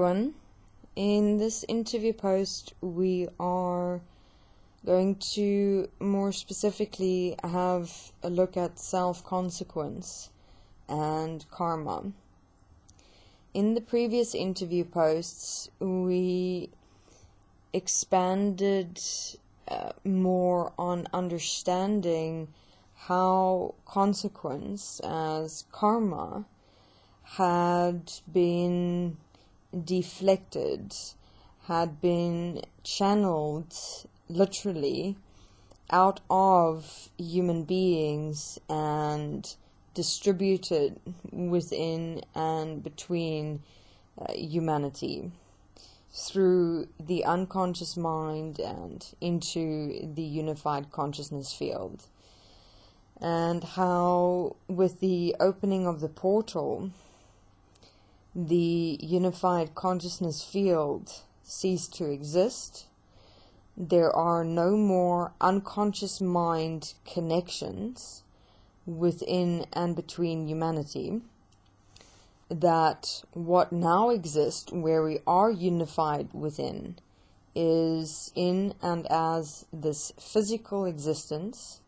everyone. In this interview post, we are going to more specifically have a look at self-consequence and karma. In the previous interview posts, we expanded more on understanding how consequence as karma had been deflected, had been channeled literally out of human beings and distributed within and between humanity through the unconscious mind and into the unified consciousness field. And how with the opening of the portal, the unified consciousness field ceased to exist. There are no more unconscious mind connections within and between humanity. That what now exists, where we are unified within, is in and as this physical existence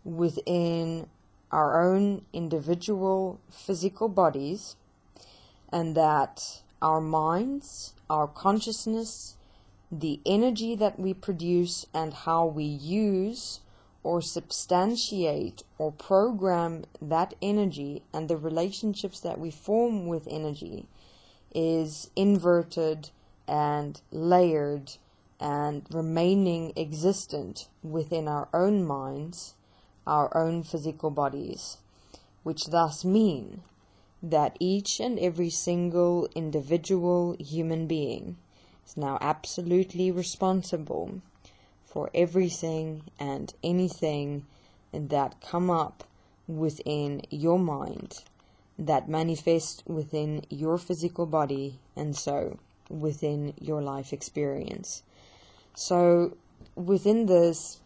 within our own individual physical bodies, and that our minds, our consciousness, the energy that we produce and how we use or substantiate or program that energy and the relationships that we form with energy is inverted and layered and remaining existent within our own minds, our own physical bodies, which thus mean that each and every single individual human being is now absolutely responsible for everything and anything that come up within your mind, that manifest within your physical body, and so within your life experience. So within this,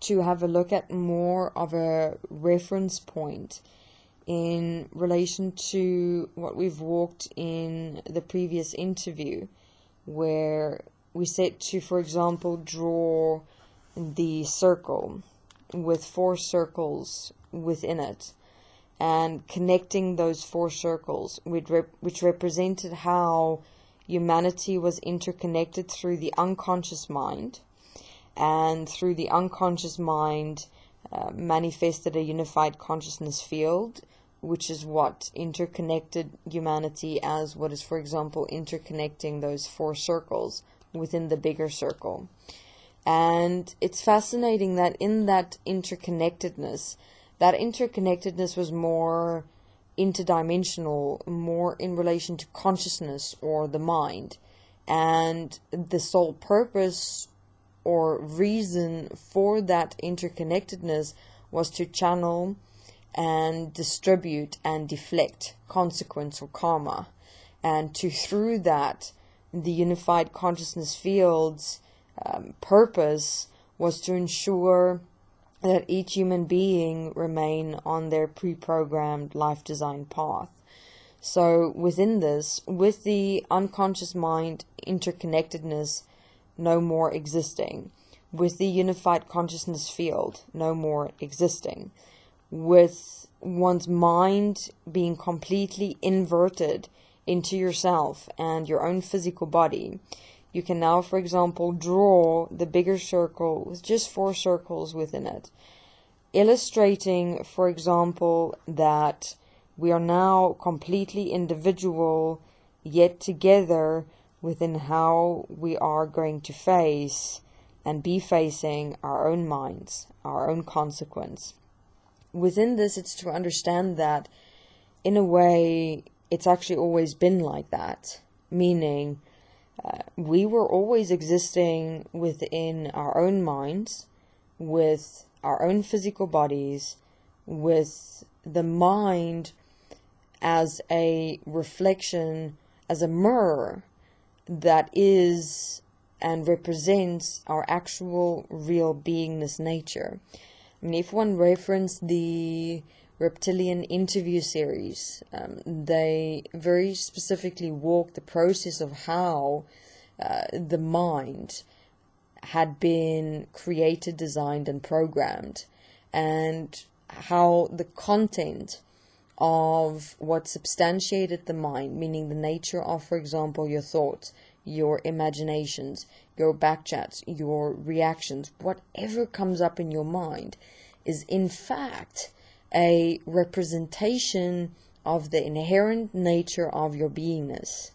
to have a look at more of a reference point in relation to what we've walked in the previous interview, where we said to, for example, draw the circle with 4 circles within it, and connecting those 4 circles, which represented how humanity was interconnected through the unconscious mind, and through the unconscious mind manifested a unified consciousness field, which is what interconnected humanity as what is, for example, interconnecting those 4 circles within the bigger circle. And it's fascinating that in that interconnectedness was more interdimensional, more in relation to consciousness or the mind. And the sole purpose or reason for that interconnectedness was to channel and distribute and deflect consequence or karma, and to through that the unified consciousness field's purpose was to ensure that each human being remain on their pre-programmed life design path. So within this, with the unconscious mind interconnectedness no more existing, with the unified consciousness field no more existing, with one's mind being completely inverted into yourself and your own physical body, you can now, for example, draw the bigger circle with just 4 circles within it, illustrating, for example, that we are now completely individual, yet together within how we are going to face and be facing our own minds, our own consequence. Within this, it's to understand that, in a way, it's actually always been like that, meaning we were always existing within our own minds, with our own physical bodies, with the mind as a reflection, as a mirror that is and represents our actual real beingness nature. I mean, if one reference the reptilian interview series, they very specifically walk the process of how the mind had been created, designed, and programmed, and how the content of what substantiated the mind, meaning the nature of, for example, your thoughts, your imaginations, your backchats, your reactions, whatever comes up in your mind, is in fact a representation of the inherent nature of your beingness.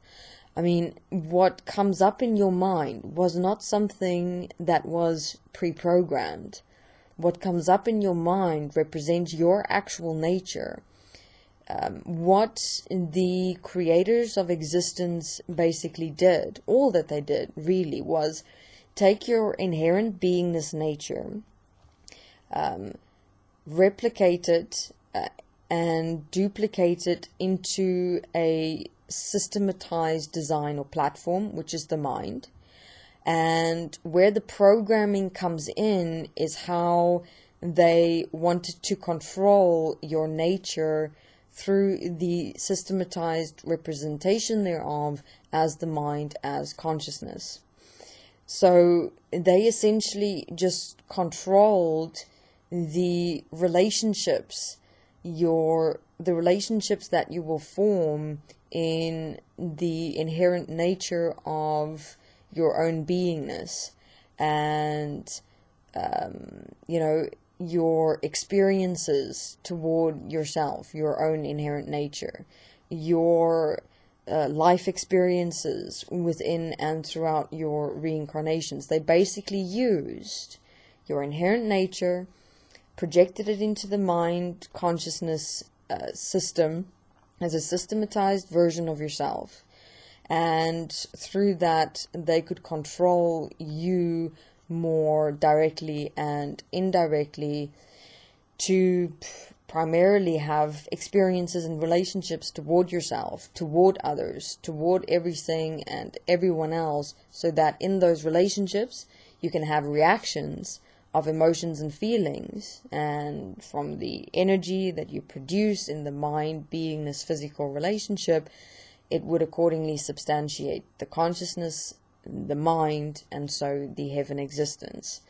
I mean, what comes up in your mind was not something that was pre-programmed. What comes up in your mind represents your actual nature. What the creators of existence basically did, all that they did really, was take your inherent beingness nature, replicate it and duplicate it into a systematized design or platform, which is the mind. And where the programming comes in is how they wanted to control your nature through the systematized representation thereof as the mind, as consciousness. So they essentially just controlled the relationships, the relationships that you will form in the inherent nature of your own beingness, and your experiences toward yourself, your own inherent nature, your life experiences within and throughout your reincarnations. They basically used your inherent nature, projected it into the mind consciousness system as a systematized version of yourself, and through that they could control you more directly and indirectly, to primarily have experiences and relationships toward yourself, toward others, toward everything and everyone else, so that in those relationships you can have reactions of emotions and feelings, and from the energy that you produce in the mind beingness physical relationship, it would accordingly substantiate the consciousness, the mind, and so the heaven existence.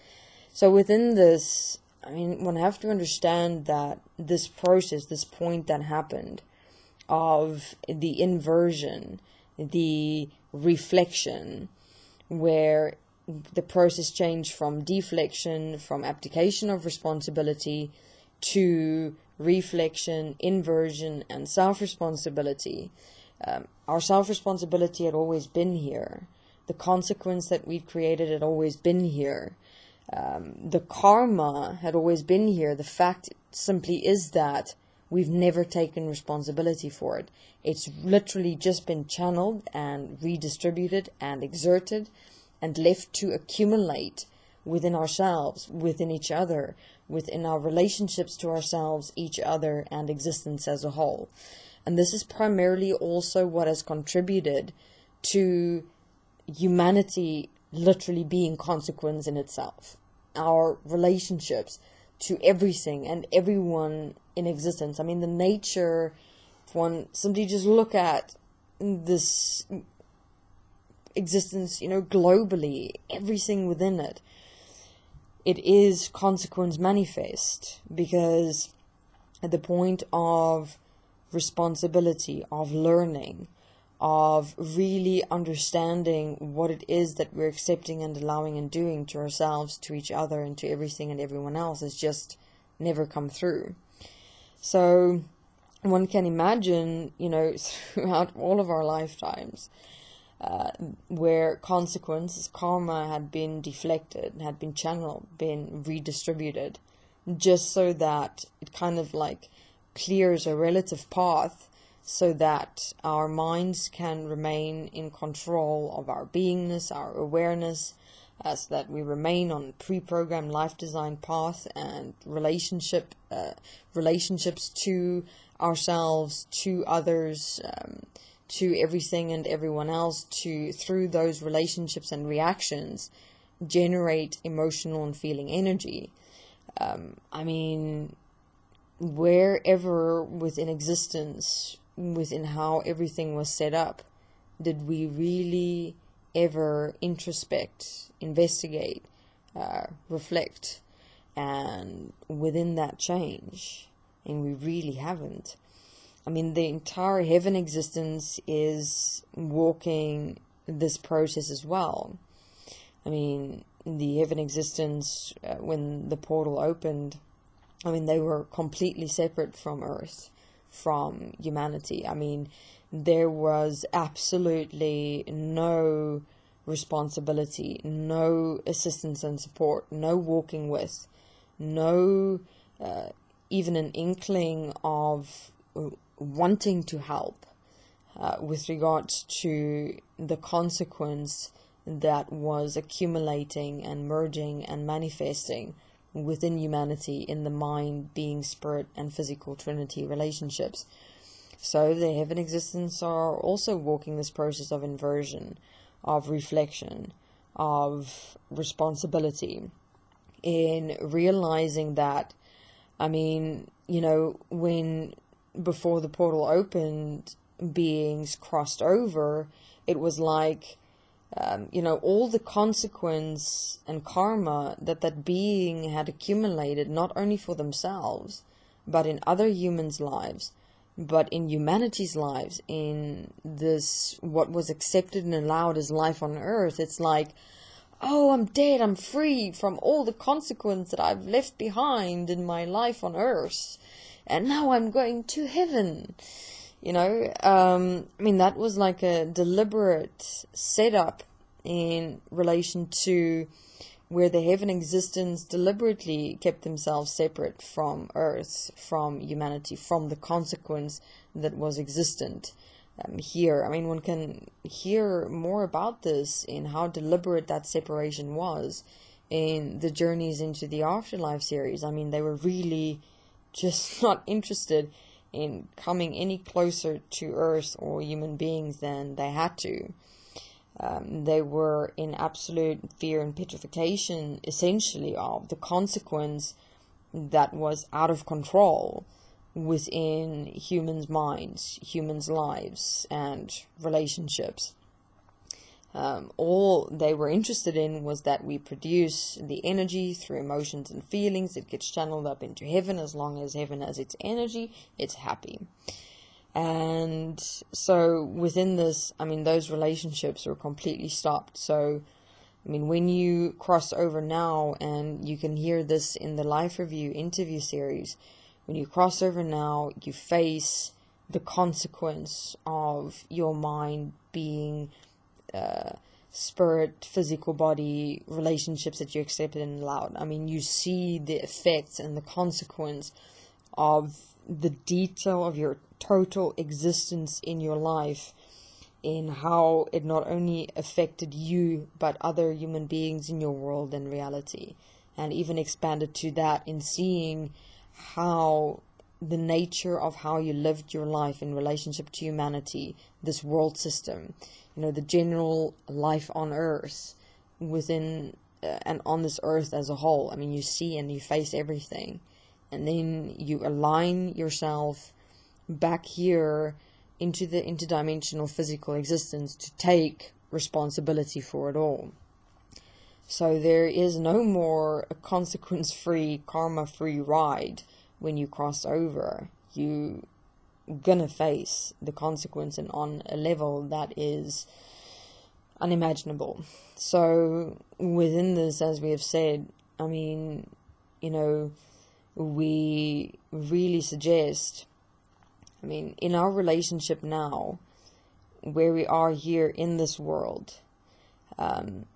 So within this, I mean, one have to understand that this process, this point that happened of the inversion, the reflection, where the process changed from deflection, from abdication of responsibility, to reflection, inversion, and self-responsibility. Our self-responsibility had always been here. The consequence that we'd created had always been here. The karma had always been here. The fact simply is that we've never taken responsibility for it. It's literally just been channeled and redistributed and exerted and left to accumulate within ourselves, within each other, within our relationships to ourselves, each other, and existence as a whole. And this is primarily also what has contributed to humanity literally being consequence in itself. Our relationships to everything and everyone in existence. I mean, the nature, if one simply just look at this existence, globally, everything within it, it is consequence manifest, because at the point of responsibility, of learning, of really understanding what it is that we're accepting and allowing and doing to ourselves, to each other, and to everything and everyone else, has just never come through. So one can imagine, throughout all of our lifetimes, where consequences, karma, had been deflected, had been channeled, been redistributed, just so that it kind of like clears a relative path, so that our minds can remain in control of our beingness, our awareness, so that we remain on a pre-programmed life design path, and relationships to ourselves, to others, to everything and everyone else, to, through those relationships and reactions, generate emotional and feeling energy. I mean, wherever within existence, within how everything was set up, did we really ever introspect, investigate, reflect, and within that change? And we really haven't. I mean, the entire heaven existence is walking this process as well. I mean, the heaven existence, when the portal opened, I mean, they were completely separate from Earth, from humanity. I mean, there was absolutely no responsibility, no assistance and support, no walking with, no even an inkling of wanting to help with regards to the consequence that was accumulating and merging and manifesting within humanity in the mind, being, spirit, and physical trinity relationships. So the heaven existence are also walking this process of inversion, of reflection, of responsibility, in realizing that, I mean, you know, when before the portal opened, beings crossed over, it was like, you know, all the consequence and karma that being had accumulated, not only for themselves, but in other humans' lives, but in humanity's lives, in this, what was accepted and allowed as life on earth. It's like, oh, I'm dead, I'm free from all the consequence that I've left behind in my life on earth, and now I'm going to heaven. You know, I mean, that was like a deliberate setup in relation to where the heaven existence deliberately kept themselves separate from earth, from humanity, from the consequence that was existent here. I mean, one can hear more about this in how deliberate that separation was in the Journeys into the Afterlife series. I mean, they were really just not interested in coming any closer to Earth or human beings than they had to. They were in absolute fear and petrification, essentially, of the consequence that was out of control within humans' minds, humans' lives, and relationships. All they were interested in was that we produce the energy through emotions and feelings. It gets channeled up into heaven. As long as heaven has its energy, it's happy. And so within this, I mean, those relationships were completely stopped. So, I mean, when you cross over now, and you can hear this in the Life Review interview series, when you cross over now, you face the consequence of your mind being spirit, physical body, relationships that you accepted and allowed. I mean, you see the effects and the consequence of the detail of your total existence in your life, in how it not only affected you, but other human beings in your world and reality, and even expanded to that in seeing how the nature of how you lived your life in relationship to humanity, this world system, you know, the general life on earth, within and on this earth as a whole. I mean, you see and you face everything, and then you align yourself back here into the interdimensional physical existence to take responsibility for it all. So there is no more a consequence-free, karma-free ride when you cross over. You gonna face the consequence, and on a level that is unimaginable. So within this, as we have said, I mean, you know, we really suggest, I mean, in our relationship now, where we are here in this world,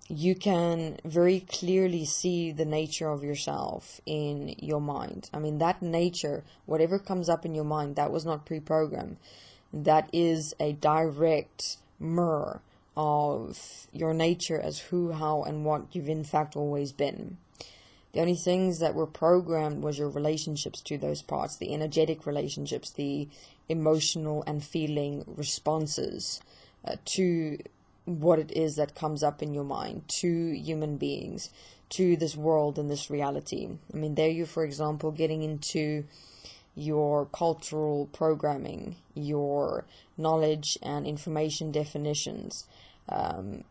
you can very clearly see the nature of yourself in your mind. I mean, that nature, whatever comes up in your mind, that was not pre-programmed. That is a direct mirror of your nature as who, how, and what you've in fact always been. The only things that were programmed was your relationships to those parts, the energetic relationships, the emotional and feeling responses to what it is that comes up in your mind, to human beings, to this world and this reality. I mean, there you, for example, getting into, your cultural programming, your knowledge and information definitions,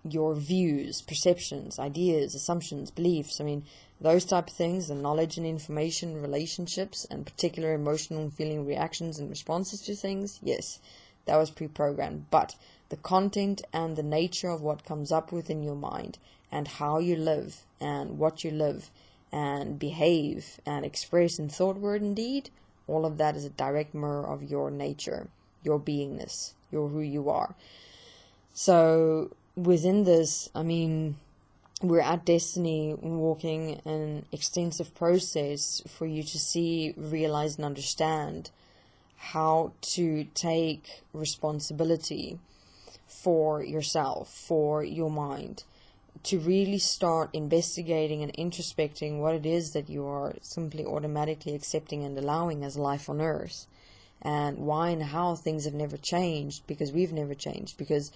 your views, perceptions, ideas, assumptions, beliefs. I mean, those type of things, the knowledge and information, relationships, and particular emotional and feeling reactions and responses to things, yes, that was pre-programmed. But the content and the nature of what comes up within your mind and how you live and what you live and behave and express in thought, word, and deed, all of that is a direct mirror of your nature, your beingness, your who you are. So within this, I mean, we're at Desteni walking an extensive process for you to see, realize, and understand how to take responsibility for yourself, for your mind, to really start investigating and introspecting what it is that you are simply automatically accepting and allowing as life on earth, and why and how things have never changed, because we've never changed, because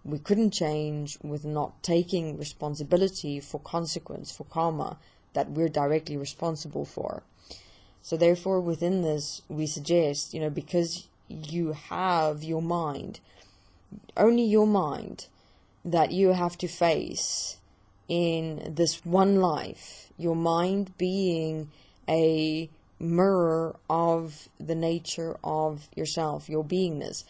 we couldn't change with not taking responsibility for consequence, for karma that we're directly responsible for. So therefore within this we suggest, because you have your mind, only your mind, that you have to face in this one life, your mind being a mirror of the nature of yourself, your beingness.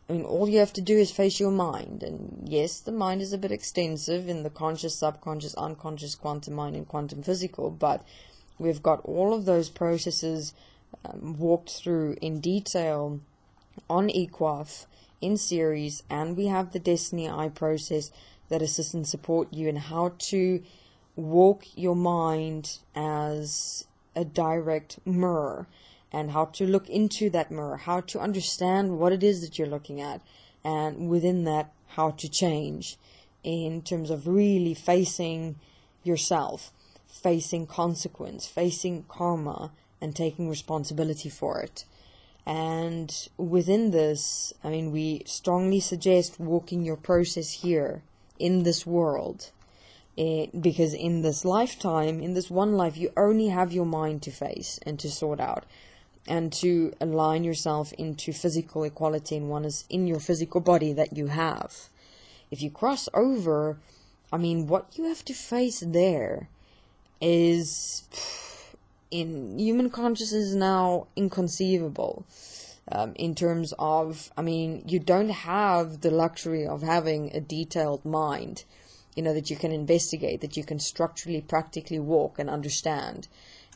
I mean, all you have to do is face your mind. And yes, the mind is a bit extensive in the conscious, subconscious, unconscious, quantum mind, and quantum physical, but we've got all of those processes walked through in detail on EQAFE, in series, and we have the Desteni Eye process that assists and support you in how to walk your mind as a direct mirror, and how to look into that mirror, how to understand what it is that you're looking at, and within that, how to change in terms of really facing yourself, facing consequence, facing karma, and taking responsibility for it. And within this, I mean, we strongly suggest walking your process here in this world, because in this lifetime, in this one life, you only have your mind to face and to sort out, and to align yourself into physical equality and oneness in your physical body that you have. If you cross over, I mean, what you have to face there is, in human consciousness now, inconceivable. In terms of, I mean, you don't have the luxury of having a detailed mind, that you can investigate, that you can structurally, practically walk and understand.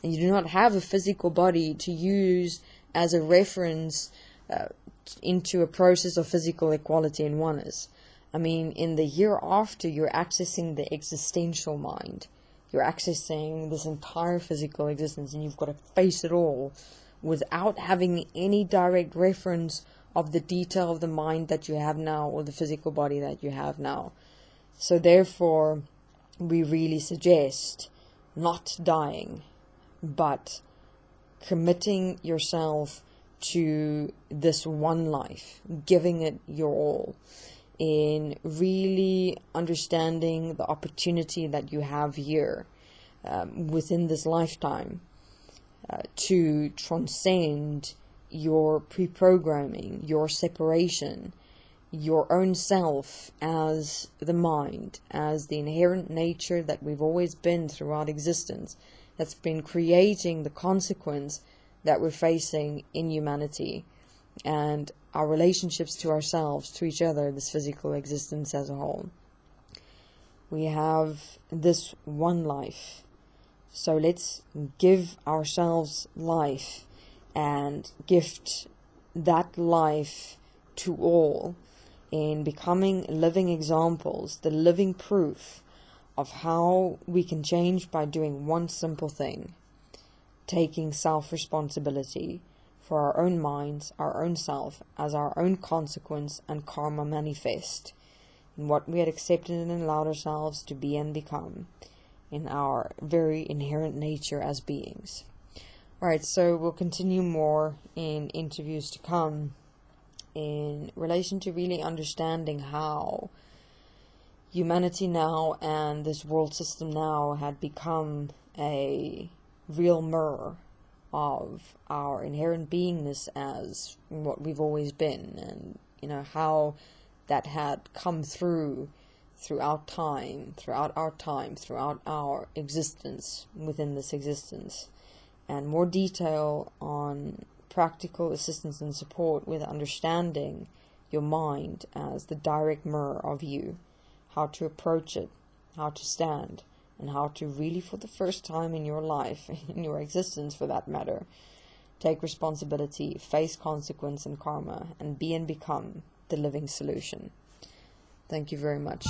And you do not have a physical body to use as a reference into a process of physical equality and oneness. I mean, in the hereafter, you're accessing the existential mind. You're accessing this entire physical existence, and you've got to face it all without having any direct reference of the detail of the mind that you have now, or the physical body that you have now. So therefore, we really suggest not dying, but committing yourself to this one life, giving it your all, in really understanding the opportunity that you have here within this lifetime to transcend your pre-programming, your separation, your own self as the mind, as the inherent nature that we've always been throughout existence, that's been creating the consequence that we're facing in humanity and our relationships to ourselves, to each other, this physical existence as a whole. We have this one life, so let's give ourselves life and gift that life to all in becoming living examples, the living proof of how we can change by doing one simple thing: taking self-responsibility for our own minds, our own self, as our own consequence and karma manifest in what we had accepted and allowed ourselves to be and become in our very inherent nature as beings. Alright, so we'll continue more in interviews to come in relation to really understanding how humanity now and this world system now had become a real mirror of our inherent beingness as what we've always been, and how that had come throughout our existence within this existence, and more detail on practical assistance and support with understanding your mind as the direct mirror of you, how to approach it, how to stand, and how to really, for the first time in your life, in your existence for that matter, take responsibility, face consequence and karma, and be and become the living solution. Thank you very much.